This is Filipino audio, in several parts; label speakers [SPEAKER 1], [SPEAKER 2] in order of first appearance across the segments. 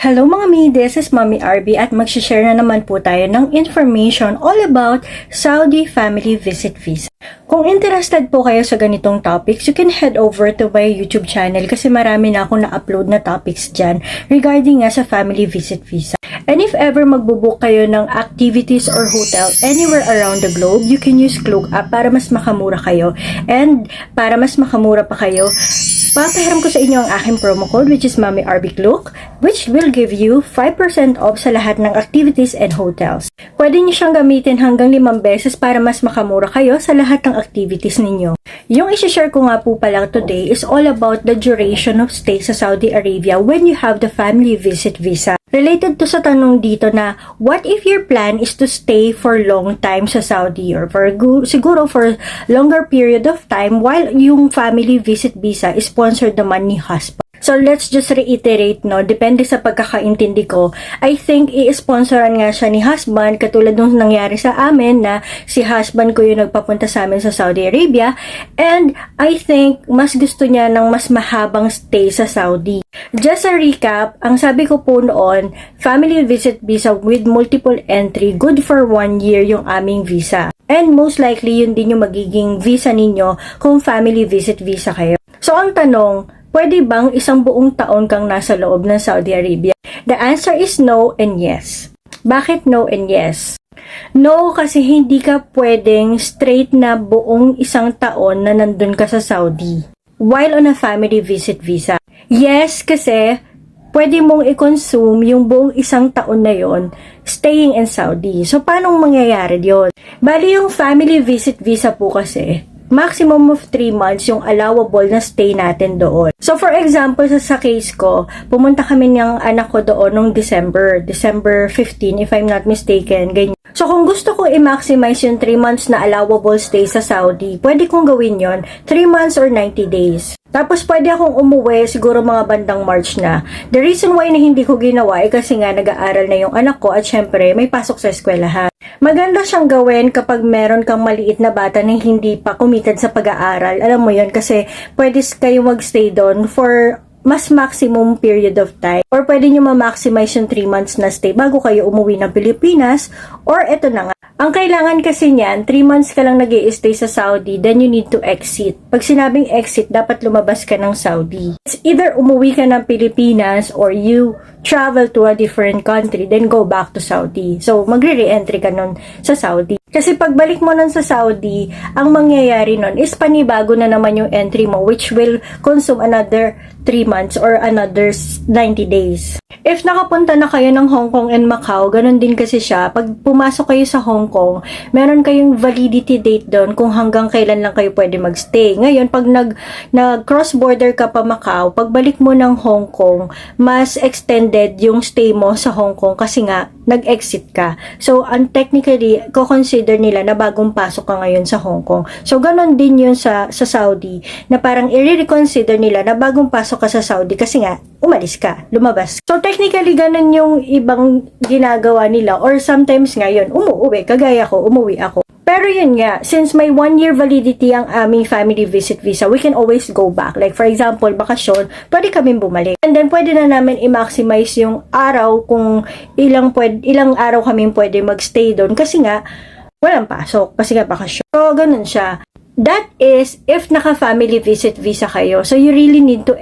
[SPEAKER 1] Hello mga mi, this is Mommy RB at mag-share na naman po tayo ng information all about Saudi Family Visit Visa. Kung interested po kayo sa ganitong topics, you can head over to my YouTube channel kasi marami na akong na-upload na topics dyan regarding nga sa Family Visit Visa. And if ever magbubook kayo ng activities or hotel anywhere around the globe, you can use Klook app para mas makamura kayo. And para mas makamura pa kayo, papahiram ko sa inyo ang aking promo code which is Mommy RB Klook, which will give you 5% off sa lahat ng activities and hotels. Pwede niyo siyang gamitin hanggang 5 beses para mas makamura kayo sa lahat ng activities ninyo. Yung isi-share ko nga po pala today is all about the duration of stay sa Saudi Arabia when you have the Family Visit Visa. Related to sa tanong dito na, what if your plan is to stay for long time sa Saudi or siguro for longer period of time while yung Family Visit Visa is sponsored naman ni husband. So let's just reiterate, no, depende sa pagkakaintindi ko. I think i-sponsoran nga siya ni husband katulad nung nangyari sa amin na si husband ko yung nagpapunta sa amin sa Saudi Arabia, and I think mas gusto niya ng mas mahabang stay sa Saudi. Just a recap, ang sabi ko po noon, Family Visit Visa with multiple entry, good for 1 year yung aming visa. And most likely yun din yung magiging visa ninyo kung Family Visit Visa kayo. So ang tanong, pwede bang isang buong taon kang nasa loob ng Saudi Arabia? The answer is no and yes. Bakit no and yes? No, kasi hindi ka pwedeng straight na buong isang taon na nandun ka sa Saudi while on a Family Visit Visa. Yes, kasi pwede mong i-consume yung buong isang taon na yon staying in Saudi. So, paano mangyayari yun? Bali, yung Family Visit Visa po kasi, maximum of 3 months yung allowable na stay natin doon. So, for example, sa case ko, pumunta kami ng anak ko doon noong December 15, if I'm not mistaken, ganyan. So, kung gusto ko i-maximize yung 3 months na allowable stay sa Saudi, pwede kong gawin yon 3 months or 90 days. Tapos, pwede akong umuwi siguro mga bandang March na. The reason why na hindi ko ginawa ay kasi nga nag-aaral na yung anak ko at syempre may pasok sa eskwelahan. Maganda siyang gawin kapag meron kang maliit na bata na hindi pa committed sa pag-aaral. Alam mo yon kasi pwede kayo mag-stay doon for mas maximum period of time. Or pwede nyo ma-maximize yung 3 months na stay bago kayo umuwi ng Pilipinas. Or eto na nga. Ang kailangan kasi niyan, 3 months ka lang nag-i-stay sa Saudi, then you need to exit. Pag sinabing exit, dapat lumabas ka ng Saudi. It's either umuwi ka ng Pilipinas or you travel to a different country, then go back to Saudi. So, magre-re-entry ka nun sa Saudi. Kasi pagbalik mo nun sa Saudi, ang mangyayari nun is panibago na naman yung entry mo, which will consume another 3 months or another 90 days. If nakapunta na kayo ng Hong Kong and Macau, ganun din kasi siya. Pag pumasok kayo sa Hong Kong, meron kayong validity date doon kung hanggang kailan lang kayo pwede magstay. Ngayon, pag nag-cross border ka pa Macau, pagbalik mo ng Hong Kong, mas extended yung stay mo sa Hong Kong kasi nga, nag-exit ka. So, technically, ko-consider nila na bagong pasok ka ngayon sa Hong Kong. So, ganun din yun sa Saudi, na parang i-reconsider nila na bagong pasok ka sa Saudi kasi nga, umalis ka, lumabas. So, technically, ganun yung ibang ginagawa nila or sometimes ngayon, umuwi, kagaya ko, umuwi ako. Pero yun nga, since may 1 year validity ang aming Family Visit Visa, we can always go back. Like for example, bakasyon, pwede kaming bumalik. And then pwede na namin i-maximize yung araw kung ilang araw kaming pwede magstay doon kasi nga walang pasok, kasi nga bakasyon. So, ganun siya. That is, if naka-Family Visit Visa kayo, so you really need to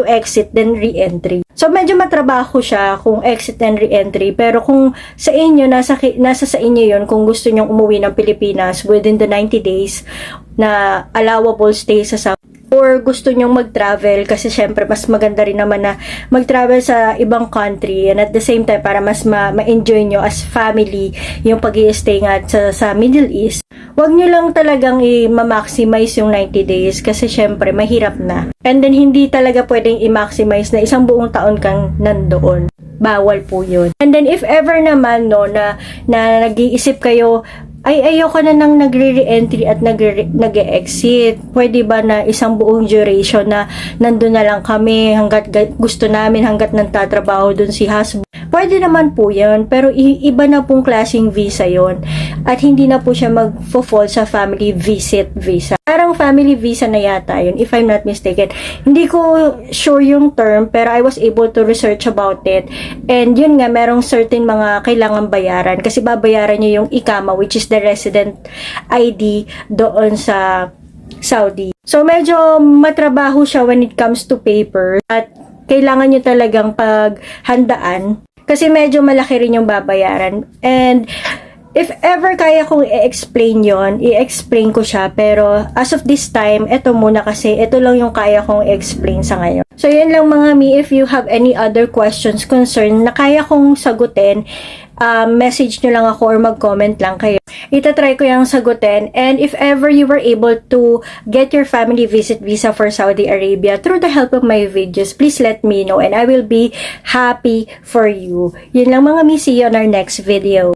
[SPEAKER 1] exit then re-entry. So, medyo matrabaho siya kung exit and re-entry. Pero kung sa inyo, nasa sa inyo yon kung gusto nyong umuwi ng Pilipinas within the 90 days na allowable stay sa Saudi, or gusto nyong mag-travel kasi syempre mas maganda rin naman na mag-travel sa ibang country and at the same time para mas ma-enjoy nyo as family yung pag-i-stay nga sa Middle East, wag nyo lang talagang i-maximize yung 90 days kasi syempre mahirap na. And then hindi talaga pwedeng i-maximize na isang buong taon kang nandoon. Bawal po yun. And then if ever naman no na nag-iisip kayo, ay ayoko na nang nagre-re-entry at nag-e-exit. Pwede ba na isang buong duration na nandun na lang kami hanggat gusto namin, hanggat nagtatrabaho dun si husband? Pwede naman po yun, pero iba na pong klaseng visa yon. at hindi na po siya mag-fall sa family visit visa. Parang family visa na yata yun, if I'm not mistaken. Hindi ko sure yung term, pero I was able to research about it. And yun nga, merong certain mga kailangan bayaran kasi babayaran nyo yung IKAMA, which is the resident ID doon sa Saudi. So, medyo matrabaho siya when it comes to paper at kailangan nyo talagang paghandaan kasi medyo malaki rin yung babayaran. And if ever kaya kong i-explain yon, i-explain ko siya. Pero as of this time, ito muna kasi ito lang yung kaya kong i-explain sa ngayon. So, yun lang mga mi. If you have any other questions, concern na kaya kong sagutin, message nyo lang ako or mag-comment lang kayo. Itatry ko yung sagutin. And if ever you were able to get your family visit visa for Saudi Arabia through the help of my videos, please let me know and I will be happy for you. Yun lang mga mi. See you on our next video.